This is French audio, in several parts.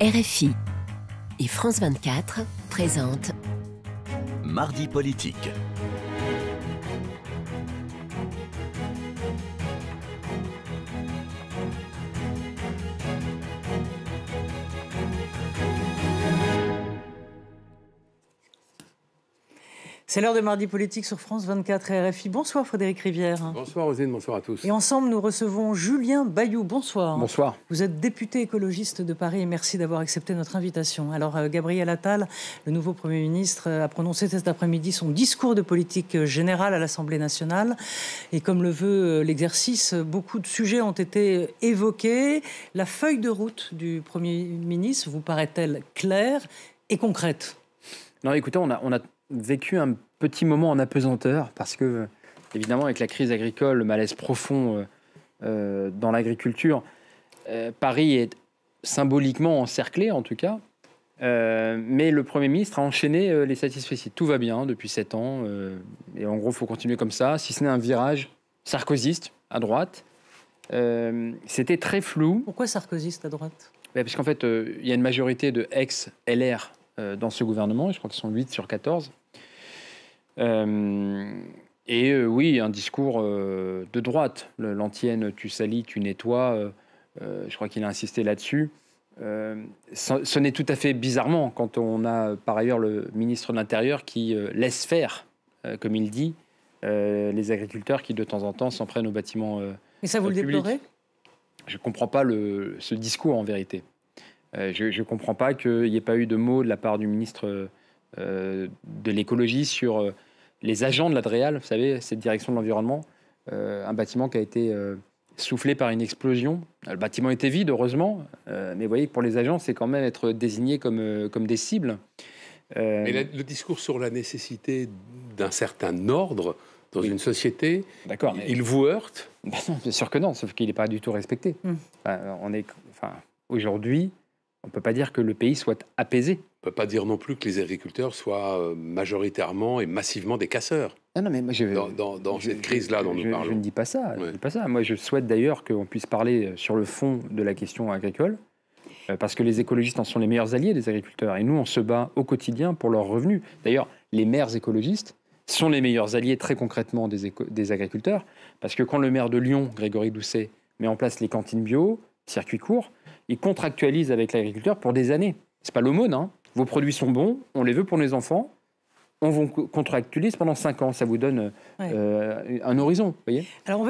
RFI et France 24 présentent Mardi politique. C'est l'heure de Mardi politique sur France 24 et RFI. Bonsoir Frédéric Rivière. Bonsoir Rosine, bonsoir à tous. Et ensemble, nous recevons Julien Bayou. Bonsoir. Bonsoir. Vous êtes député écologiste de Paris et merci d'avoir accepté notre invitation. Alors, Gabriel Attal, le nouveau Premier ministre, a prononcé cet après-midi son discours de politique générale à l'Assemblée nationale. Et comme le veut l'exercice, beaucoup de sujets ont été évoqués. La feuille de route du Premier ministre vous paraît-elle claire et concrète? Non, écoutez, on a vécu un petit moment en apesanteur parce que, évidemment, avec la crise agricole, le malaise profond dans l'agriculture, Paris est symboliquement encerclé, en tout cas. Mais le Premier ministre a enchaîné les satisfecit. Tout va bien depuis 7 ans. Et en gros, il faut continuer comme ça, si ce n'est un virage sarkozyste à droite. C'était très flou. Pourquoi sarkozyste à droite? Parce qu'en fait, il y a une majorité de ex-LR dans ce gouvernement. Je crois qu'ils sont 8 sur 14. Oui, un discours de droite. L'antienne « tu salis, tu nettoies », je crois qu'il a insisté là-dessus. Ce n'est tout à fait bizarrement quand on a par ailleurs le ministre de l'Intérieur qui laisse faire, comme il dit, les agriculteurs qui de temps en temps s'en prennent aux bâtiments Et ça, vous le déplorez? Je ne comprends pas ce discours en vérité. Je ne comprends pas qu'il n'y ait pas eu de mots de la part du ministre de l'écologie sur les agents de la DREAL, vous savez, cette direction de l'environnement, un bâtiment qui a été soufflé par une explosion. Le bâtiment était vide, heureusement, mais vous voyez que pour les agents, c'est quand même être désigné comme des cibles. Mais le discours sur la nécessité d'un certain ordre dans une société, il vous heurte? Non, bien sûr que non, sauf qu'il n'est pas du tout respecté. Aujourd'hui, on ne peut pas dire que le pays soit apaisé. On ne peut pas dire non plus que les agriculteurs soient majoritairement et massivement des casseurs. Non, mais moi, dans cette crise-là dont nous parlons. Je ne dis pas ça. Je ne dis pas ça. Moi, je souhaite d'ailleurs qu'on puisse parler sur le fond de la question agricole, parce que les écologistes en sont les meilleurs alliés des agriculteurs. Et nous, on se bat au quotidien pour leurs revenus. D'ailleurs, les maires écologistes sont les meilleurs alliés très concrètement des agriculteurs, parce que quand le maire de Lyon, Grégory Doucet, met en place les cantines bio, circuits courts, il contractualise avec l'agriculteur pour des années. C'est pas l'aumône, hein. Vos produits sont bons, on les veut pour nos enfants, on va contractualiser pendant 5 ans. Ça vous donne un horizon, vous voyez. Alors,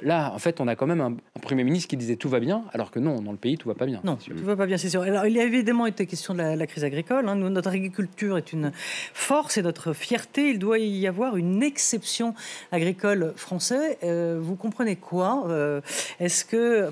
là, en fait, on a quand même un Premier ministre qui disait tout va bien, alors que non, dans le pays, tout va pas bien. Non, tout va pas bien, c'est sûr. Alors, il y a évidemment été question de la crise agricole. Hein. Notre agriculture est une force et notre fierté. Il doit y avoir une exception agricole française. Vous comprenez quoi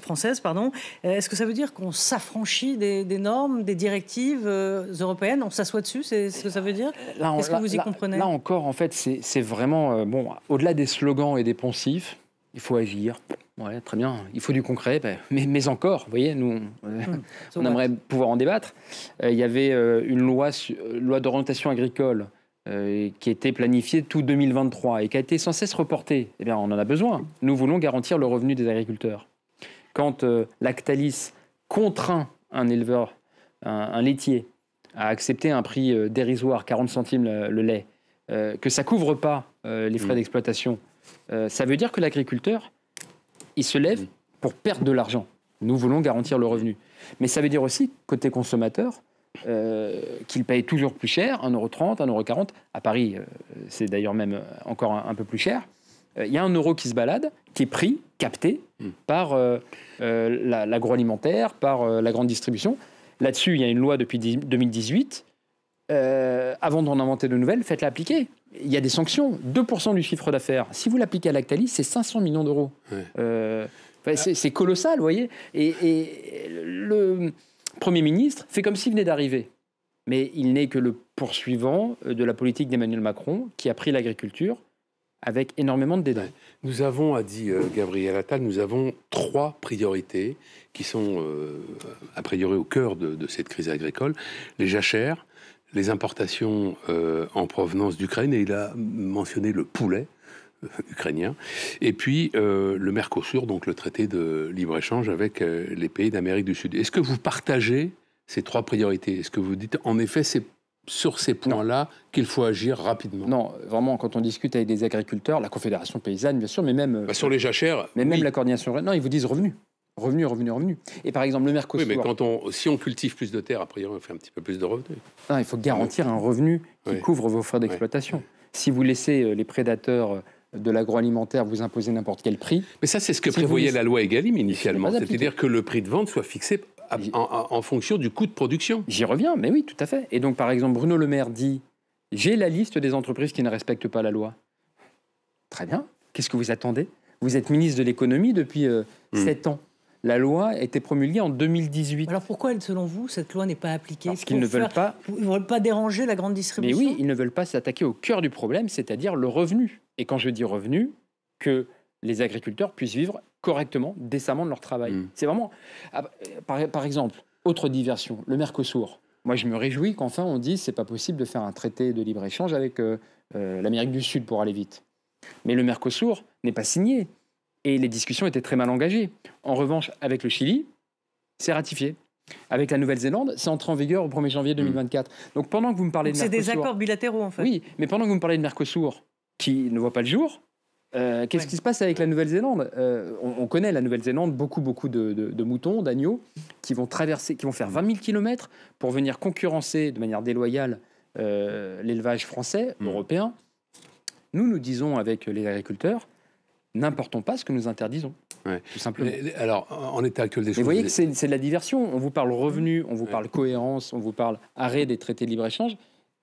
française, pardon. Est-ce que ça veut dire qu'on s'affranchit des normes, des directives européennes? On s'assoit dessus, c'est ce que ça veut dire? Qu'est-ce que vous y comprenez? Là encore, en fait, c'est vraiment... au-delà des slogans et des poncifs, il faut agir. Ouais, très bien. Il faut du concret. Mais encore, vous voyez, nous, on aimerait pouvoir en débattre. Il y avait une loi d'orientation agricole qui était planifiée tout 2023 et qui a été sans cesse reportée. Eh bien, on en a besoin. Nous voulons garantir le revenu des agriculteurs. Quand Lactalis contraint un éleveur, un laitier, à accepter un prix dérisoire, 40 centimes le lait, que ça ne couvre pas les frais d'exploitation, ça veut dire que l'agriculteur, il se lève pour perdre de l'argent. Nous voulons garantir le revenu. Mais ça veut dire aussi, côté consommateur, qu'il paye toujours plus cher, 1,30 €, 1,40 €. À Paris, c'est d'ailleurs même encore un peu plus cher. Il y a 1 € qui se balade, qui est pris, capté par l'agroalimentaire, par la grande distribution. Là-dessus, il y a une loi depuis 2018. Avant d'en inventer de nouvelles, faites-la appliquer. Il y a des sanctions. 2% du chiffre d'affaires. Si vous l'appliquez à Lactalis, c'est 500 millions d'euros. Ouais. C'est colossal, vous voyez. Et le Premier ministre fait comme s'il venait d'arriver. Mais il n'est que le poursuivant de la politique d'Emmanuel Macron, qui a pris l'agriculture avec énormément de dédain. Ouais. Nous avons, a dit Gabriel Attal, nous avons 3 priorités qui sont a priori au cœur de cette crise agricole. Les jachères, les importations en provenance d'Ukraine, et il a mentionné le poulet ukrainien, et puis le Mercosur, donc le traité de libre-échange avec les pays d'Amérique du Sud. Est-ce que vous partagez ces 3 priorités? Est-ce que vous dites, en effet, c'est sur ces points-là qu'il faut agir rapidement? Non, vraiment, quand on discute avec des agriculteurs, la Confédération paysanne, bien sûr, mais même... Sur les jachères, mais même la coordination... Non, ils vous disent revenus. Revenus. Et par exemple, le Mercosur... Oui, mais si on cultive plus de terre, a priori, on fait un petit peu plus de revenus. Non, il faut garantir un revenu qui couvre vos frais d'exploitation. Si vous laissez les prédateurs de l'agroalimentaire vous imposer n'importe quel prix... Mais ça, c'est ce que prévoyait la loi Egalim initialement. C'est-à-dire que le prix de vente soit fixé en fonction du coût de production. J'y reviens, mais oui, tout à fait. Et donc, par exemple, Bruno Le Maire dit « J'ai la liste des entreprises qui ne respectent pas la loi. » Très bien. Qu'est-ce que vous attendez? Vous êtes ministre de l'économie depuis 7 ans. La loi a été promulguée en 2018. Alors pourquoi, selon vous, cette loi n'est pas appliquée? Parce qu'ils ne veulent pas... Ils ne veulent pas déranger la grande distribution? Mais oui, ils ne veulent pas s'attaquer au cœur du problème, c'est-à-dire le revenu. Et quand je dis revenu, que les agriculteurs puissent vivre correctement, décemment de leur travail. C'est vraiment... Par exemple, autre diversion, le Mercosur. Moi, je me réjouis qu'enfin on dise c'est pas possible de faire un traité de libre-échange avec l'Amérique du Sud pour aller vite. Mais le Mercosur n'est pas signé. Et les discussions étaient très mal engagées. En revanche, avec le Chili, c'est ratifié. Avec la Nouvelle-Zélande, c'est entré en vigueur au 1er janvier 2024. Donc pendant que vous me parlez de Mercosur... C'est des accords bilatéraux, en fait. Oui, mais pendant que vous me parlez de Mercosur, qui ne voit pas le jour, qu'est-ce qui se passe avec la Nouvelle-Zélande? On connaît la Nouvelle-Zélande, beaucoup de moutons, d'agneaux, qui vont faire 20 000 km pour venir concurrencer de manière déloyale l'élevage français, européen. Nous disons avec les agriculteurs, n'importons pas ce que nous interdisons, tout simplement. Alors, en l'état actuel des choses... Mais vous voyez que c'est de la diversion. On vous parle revenu, on vous parle cohérence, on vous parle arrêt des traités de libre-échange.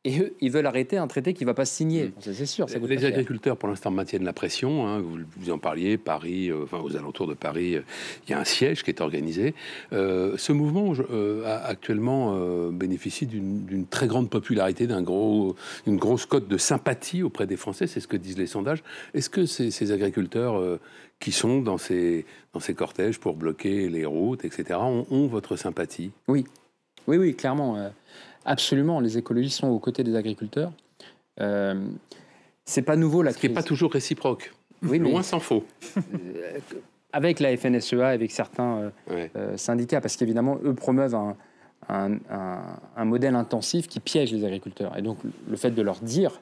Et eux, ils veulent arrêter un traité qui ne va pas se signer. C'est sûr. Ça les agriculteurs, pour l'instant, maintiennent la pression. Hein. Vous en parliez, Paris, aux alentours de Paris, il y a un siège qui est organisé. Ce mouvement, actuellement, bénéficie d'une très grande popularité, d'une grosse cote de sympathie auprès des Français. C'est ce que disent les sondages. Est-ce que ces agriculteurs qui sont dans ces cortèges pour bloquer les routes, etc., ont votre sympathie? Oui, clairement. Absolument, les écologistes sont aux côtés des agriculteurs. C'est pas nouveau la crise. Ce qui n'est pas toujours réciproque. Oui, loin s'en faut. Avec la FNSEA, avec certains syndicats, parce qu'évidemment, eux promeuvent un modèle intensif qui piège les agriculteurs. Et donc, le fait de leur dire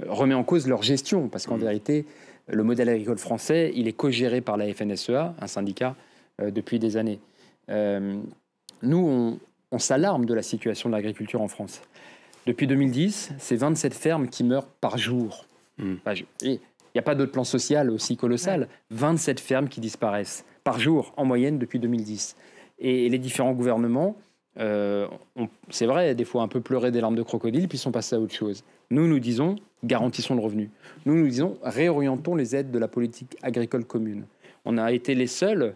remet en cause leur gestion, parce qu'en vérité, le modèle agricole français, il est co-géré par la FNSEA, un syndicat, depuis des années. Nous, on s'alarme de la situation de l'agriculture en France. Depuis 2010, c'est 27 fermes qui meurent par jour. Il n'y a pas d'autre plan social aussi colossal. 27 fermes qui disparaissent par jour, en moyenne, depuis 2010. Et les différents gouvernements, c'est vrai, des fois un peu pleuré des larmes de crocodile, puis sont passés à autre chose. Nous disons, garantissons le revenu. Nous disons, réorientons les aides de la politique agricole commune. On a été les seuls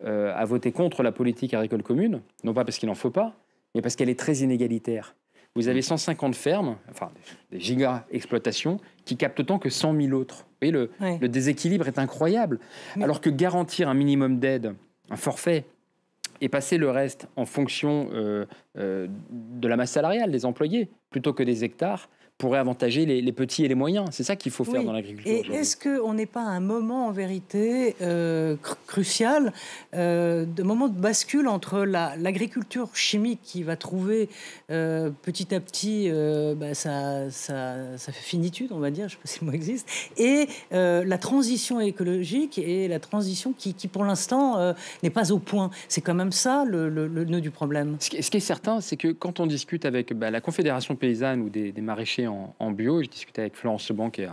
à voter contre la politique agricole commune, non pas parce qu'il n'en faut pas, mais parce qu'elle est très inégalitaire. Vous avez 150 fermes, enfin des giga-exploitations, qui captent autant que 100 000 autres. Vous voyez, le déséquilibre est incroyable. Alors que garantir un minimum d'aide, un forfait, et passer le reste en fonction de la masse salariale des employés, plutôt que des hectares, pourrait avantager les petits et les moyens. C'est ça qu'il faut faire dans l'agriculture. Et est-ce qu'on n'est pas à un moment, en vérité, crucial, de moment de bascule entre l'agriculture chimique qui va trouver petit à petit sa finitude, on va dire, je ne sais pas si le mot existe, et la transition écologique et la transition qui pour l'instant, n'est pas au point. C'est quand même ça le nœud du problème. Ce qui est certain, c'est que quand on discute avec la Confédération paysanne ou des maraîchers en bio, je discutais avec Florence Seban qui est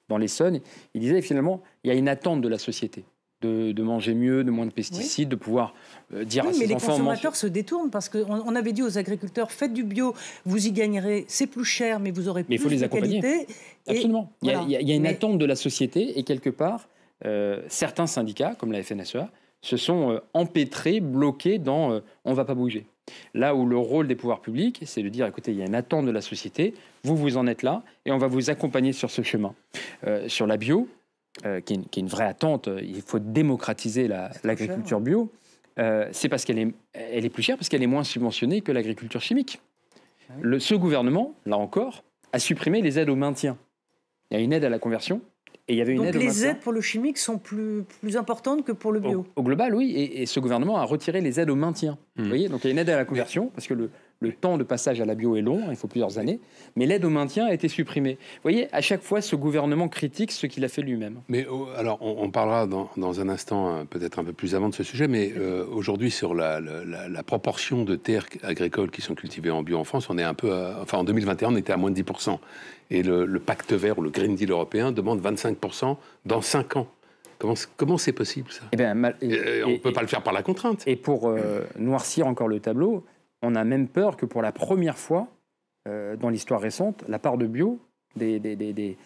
dans l'Essonne, il disait finalement il y a une attente de la société de manger mieux, de moins de pesticides, de pouvoir dire à ses enfants... Mais les consommateurs se détournent parce qu'on avait dit aux agriculteurs faites du bio, vous y gagnerez, c'est plus cher, mais vous aurez plus de qualité. Absolument. Il y a une attente de la société et quelque part, certains syndicats, comme la FNSEA, se sont empêtrés, bloqués dans on ne va pas bouger. Là où le rôle des pouvoirs publics, c'est de dire, écoutez, il y a une attente de la société, vous en êtes là, et on va vous accompagner sur ce chemin. Sur la bio, qui est une vraie attente, il faut démocratiser l'agriculture bio, c'est parce qu'elle est plus chère, parce qu'elle est moins subventionnée que l'agriculture chimique. Ce gouvernement, là encore, a supprimé les aides au maintien. Il y a une aide à la conversion, Et il y avait une Donc aide au les maintien. aides pour le chimique sont plus importantes que pour le bio. Au global, oui. Et ce gouvernement a retiré les aides au maintien. Vous voyez, donc il y a une aide à la conversion, parce que le temps de passage à la bio est long, il faut plusieurs années. Mais l'aide au maintien a été supprimée. Vous voyez, à chaque fois, ce gouvernement critique ce qu'il a fait lui-même. Mais alors, on parlera dans un instant, peut-être un peu plus avant de ce sujet, mais aujourd'hui, sur la proportion de terres agricoles qui sont cultivées en bio en France, on est un peu... en 2021, on était à moins de 10%. Et le pacte vert ou le Green Deal européen demande 25% dans 5 ans. Comment c'est possible, ça? Eh bien, on ne peut pas le faire par la contrainte. Et pour noircir encore le tableau, on a même peur que pour la première fois dans l'histoire récente, la part de bio des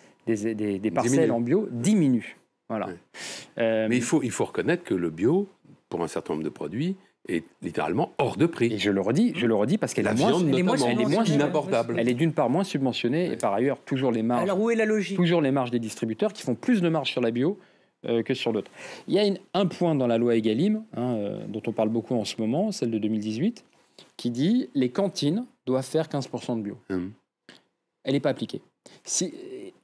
parcelles en bio diminue. Voilà. Ouais. Mais il faut reconnaître que le bio, pour un certain nombre de produits, est littéralement hors de prix. Et je le redis parce qu'elle est moins inabordable. Elle est d'une part moins subventionnée et par ailleurs toujours les marges. Alors où est la logique? Toujours les marges des distributeurs qui font plus de marge sur la bio que sur d'autres. Il y a un point dans la loi Egalim, dont on parle beaucoup en ce moment, celle de 2018, qui dit les cantines doivent faire 15% de bio. Elle n'est pas appliquée.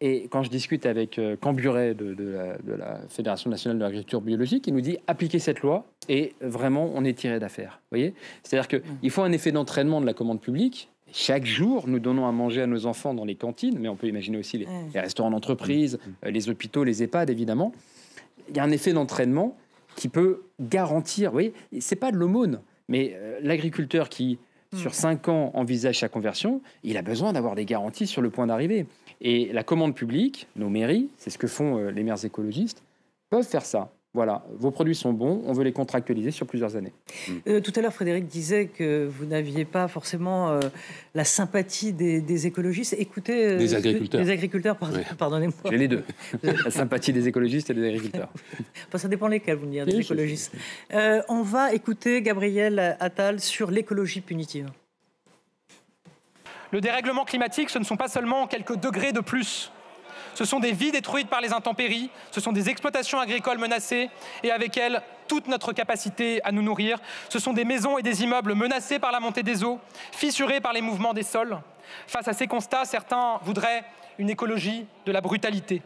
Et quand je discute avec Camburet de la Fédération nationale de l'agriculture biologique, il nous dit appliquer cette loi et vraiment on est tiré d'affaire. Voyez, c'est-à-dire qu'il faut un effet d'entraînement de la commande publique. Chaque jour, nous donnons à manger à nos enfants dans les cantines, mais on peut imaginer aussi les restaurants d'entreprise, les hôpitaux, les EHPAD évidemment. Il y a un effet d'entraînement qui peut garantir. Vous voyez, c'est pas de l'aumône, mais l'agriculteur qui sur 5 ans envisage sa conversion, il a besoin d'avoir des garanties sur le point d'arrivée. Et la commande publique, nos mairies, c'est ce que font les maires écologistes, peuvent faire ça. Voilà, vos produits sont bons, on veut les contractualiser sur plusieurs années. Tout à l'heure, Frédéric disait que vous n'aviez pas forcément la sympathie des écologistes. Écoutez... des agriculteurs. Des agriculteurs, pardonnez-moi. J'ai les deux, la sympathie des écologistes et des agriculteurs. Enfin, ça dépend lesquels, vous me direz, des écologistes. On va écouter Gabriel Attal sur l'écologie punitive. Le dérèglement climatique, ce ne sont pas seulement quelques degrés de plus. Ce sont des vies détruites par les intempéries, ce sont des exploitations agricoles menacées et avec elles, toute notre capacité à nous nourrir. Ce sont des maisons et des immeubles menacés par la montée des eaux, fissurés par les mouvements des sols. Face à ces constats, certains voudraient une écologie de la brutalité.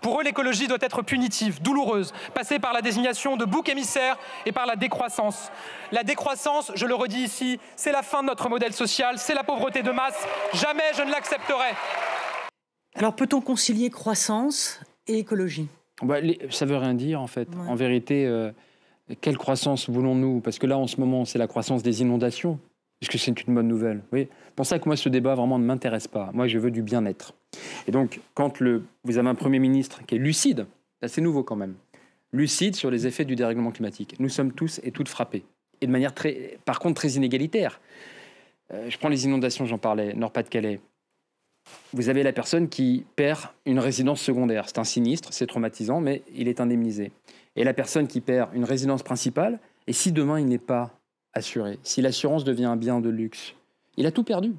Pour eux, l'écologie doit être punitive, douloureuse, passer par la désignation de boucs émissaires et par la décroissance. La décroissance, je le redis ici, c'est la fin de notre modèle social, c'est la pauvreté de masse. Jamais je ne l'accepterai. Alors, peut-on concilier croissance et écologie? Ça veut rien dire, en fait. Ouais. En vérité, quelle croissance voulons-nous? Parce que là, en ce moment, c'est la croissance des inondations. Est-ce que c'est une bonne nouvelle? Oui. C'est pour ça que moi, ce débat vraiment ne m'intéresse pas. Moi, je veux du bien-être. Et donc, quand vous avez un Premier ministre qui est lucide, c'est nouveau quand même, lucide sur les effets du dérèglement climatique, nous sommes tous et toutes frappés. Et de manière, par contre, très inégalitaire. Je prends les inondations, j'en parlais, Nord-Pas-de-Calais. Vous avez la personne qui perd une résidence secondaire. C'est un sinistre, c'est traumatisant, mais il est indemnisé. Et la personne qui perd une résidence principale, et si demain il n'est pas assuré, si l'assurance devient un bien de luxe, il a tout perdu.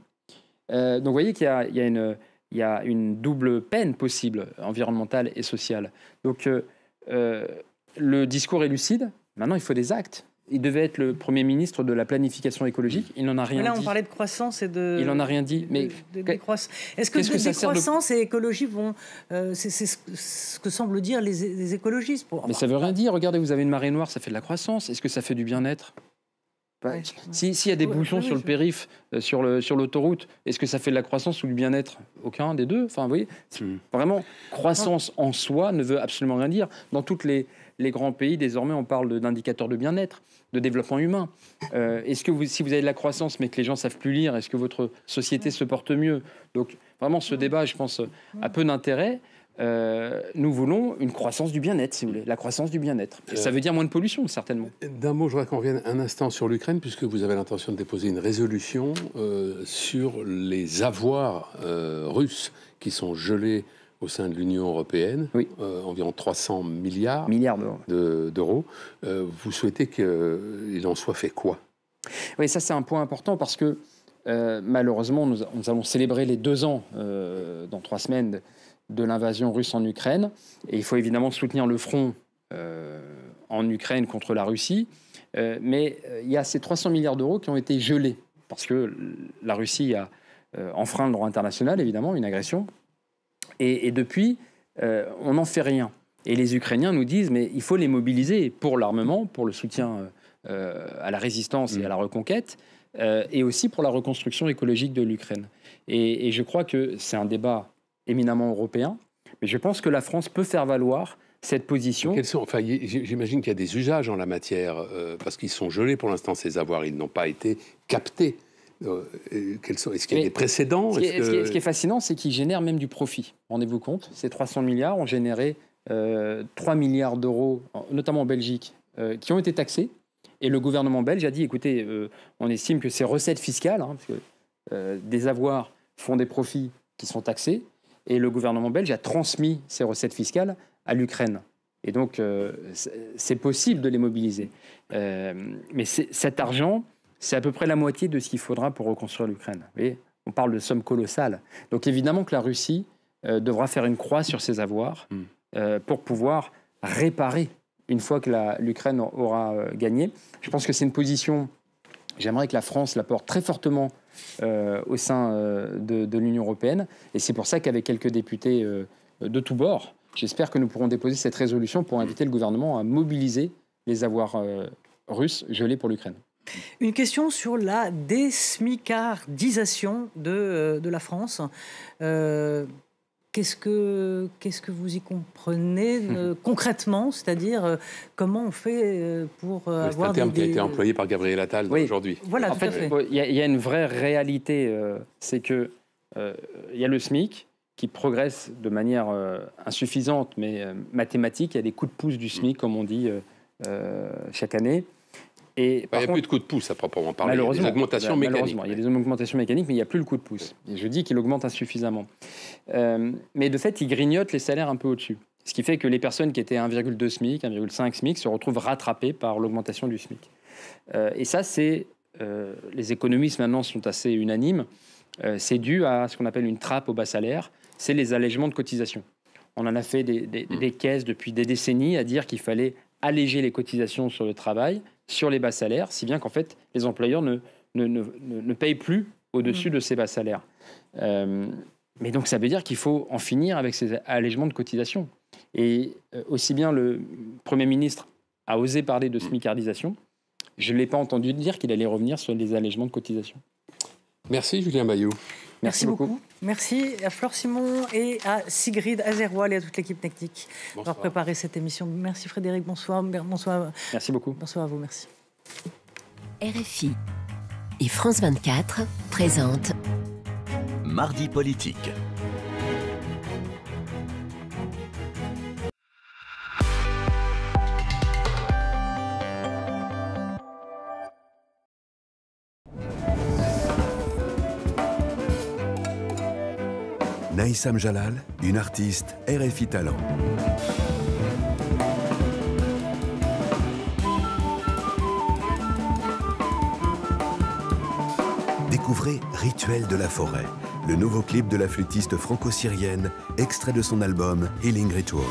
Donc vous voyez qu'il y a une double peine possible, environnementale et sociale. Donc le discours est lucide, maintenant il faut des actes. Il devait être le Premier ministre de la planification écologique. Il n'en a rien dit. Là, on parlait de croissance et de... Il n'en a rien dit. Mais est-ce que décroissance et écologie vont... c'est ce que semblent dire les écologistes. Mais ça ne veut rien dire. Regardez, vous avez une marée noire, ça fait de la croissance. Est-ce que ça fait du bien-être? S'il y a des bouchons sur le périph', sur l'autoroute, est-ce que ça fait de la croissance ou du bien-être? Aucun des deux. Enfin, vous voyez, vraiment, croissance en soi ne veut absolument rien dire. Dans toutes les grands pays, désormais, on parle d'indicateurs de bien-être, de développement humain. Est-ce que si vous avez de la croissance, mais que les gens ne savent plus lire, est-ce que votre société se porte mieux? Donc, vraiment, ce débat, je pense, a peu d'intérêt. Nous voulons une croissance du bien-être, si vous voulez, la croissance du bien-être. Et ça veut dire moins de pollution, certainement. D'un mot, je voudrais qu'on revienne un instant sur l'Ukraine, puisque vous avez l'intention de déposer une résolution sur les avoirs russes qui sont gelés au sein de l'Union européenne, oui. Environ 300 milliards d'euros. Vous souhaitez qu'il en soit fait quoi? Oui, ça c'est un point important parce que malheureusement, nous allons célébrer les 2 ans dans 3 semaines de l'invasion russe en Ukraine. Et il faut évidemment soutenir le front en Ukraine contre la Russie. Mais il y a ces 300 milliards d'euros qui ont été gelés parce que la Russie a enfreint le droit international, évidemment, une agression. Et depuis, on n'en fait rien. Et les Ukrainiens nous disent, mais il faut les mobiliser pour l'armement, pour le soutien à la résistance et à la reconquête, et aussi pour la reconstruction écologique de l'Ukraine. Et je crois que c'est un débat éminemment européen, mais je pense que la France peut faire valoir cette position. Enfin, j'imagine qu'il y a des usages en la matière, parce qu'ils sont gelés pour l'instant, ces avoirs, ils n'ont pas été captés. Est-ce qu'il y a des précédents? Ce qui est fascinant, c'est qu'ils génèrent même du profit. Rendez-vous compte, ces 300 milliards ont généré 3 milliards d'euros, notamment en Belgique, qui ont été taxés. Et le gouvernement belge a dit, écoutez, on estime que ces recettes fiscales, parce que des avoirs font des profits qui sont taxés, et le gouvernement belge a transmis ces recettes fiscales à l'Ukraine. Et donc, c'est possible de les mobiliser. Mais cet argent, c'est à peu près la moitié de ce qu'il faudra pour reconstruire l'Ukraine. Vous voyez, on parle de sommes colossales. Donc, évidemment que la Russie devra faire une croix sur ses avoirs pour pouvoir réparer une fois que l'Ukraine aura gagné. Je pense que c'est une position, j'aimerais que la France la porte très fortement au sein de l'Union européenne. Et c'est pour ça qu'avec quelques députés de tous bords, j'espère que nous pourrons déposer cette résolution pour inviter le gouvernement à mobiliser les avoirs russes gelés pour l'Ukraine. Une question sur la désmicardisation de la France. Qu'est-ce que vous y comprenez concrètement? C'est-à-dire, comment on fait pour avoir C'est un terme qui a été employé par Gabriel Attal aujourd'hui. Voilà, en fait, il y a une vraie réalité, c'est que il y a le SMIC qui progresse de manière insuffisante, mais mathématique. Il y a des coups de pouce du SMIC, comme on dit, chaque année. Et il n'y a plus de coup de pouce à proprement parler. Malheureusement, il y a des augmentations mécaniques. Il y a des augmentations mécaniques, mais il n'y a plus le coup de pouce. Et je dis qu'il augmente insuffisamment. Mais de fait, il grignote les salaires un peu au-dessus. Ce qui fait que les personnes qui étaient 1,2 SMIC, 1,5 SMIC se retrouvent rattrapées par l'augmentation du SMIC. Et ça, les économistes maintenant sont assez unanimes. C'est dû à ce qu'on appelle une trappe au bas salaire. C'est les allègements de cotisations. On en a fait des caisses depuis des décennies à dire qu'il fallait alléger les cotisations sur le travail, sur les bas salaires, si bien qu'en fait, les employeurs ne payent plus au-dessus de ces bas salaires. Mais donc, ça veut dire qu'il faut en finir avec ces allègements de cotisations. Et aussi bien le Premier ministre a osé parler de smicardisation, je ne l'ai pas entendu dire qu'il allait revenir sur les allègements de cotisations. Merci Julien Bayou. Merci beaucoup. Merci à Flore Simon et à Sigrid Azerwal et à toute l'équipe technique d'avoir préparé cette émission. Merci Frédéric, bonsoir. Bonsoir. Merci beaucoup. Bonsoir à vous, merci. RFI et France 24 présentent Mardi politique. Naïsam Jalal, une artiste RFI Talent. Découvrez Rituel de la forêt, le nouveau clip de la flûtiste franco-syrienne, extrait de son album Healing Rituals.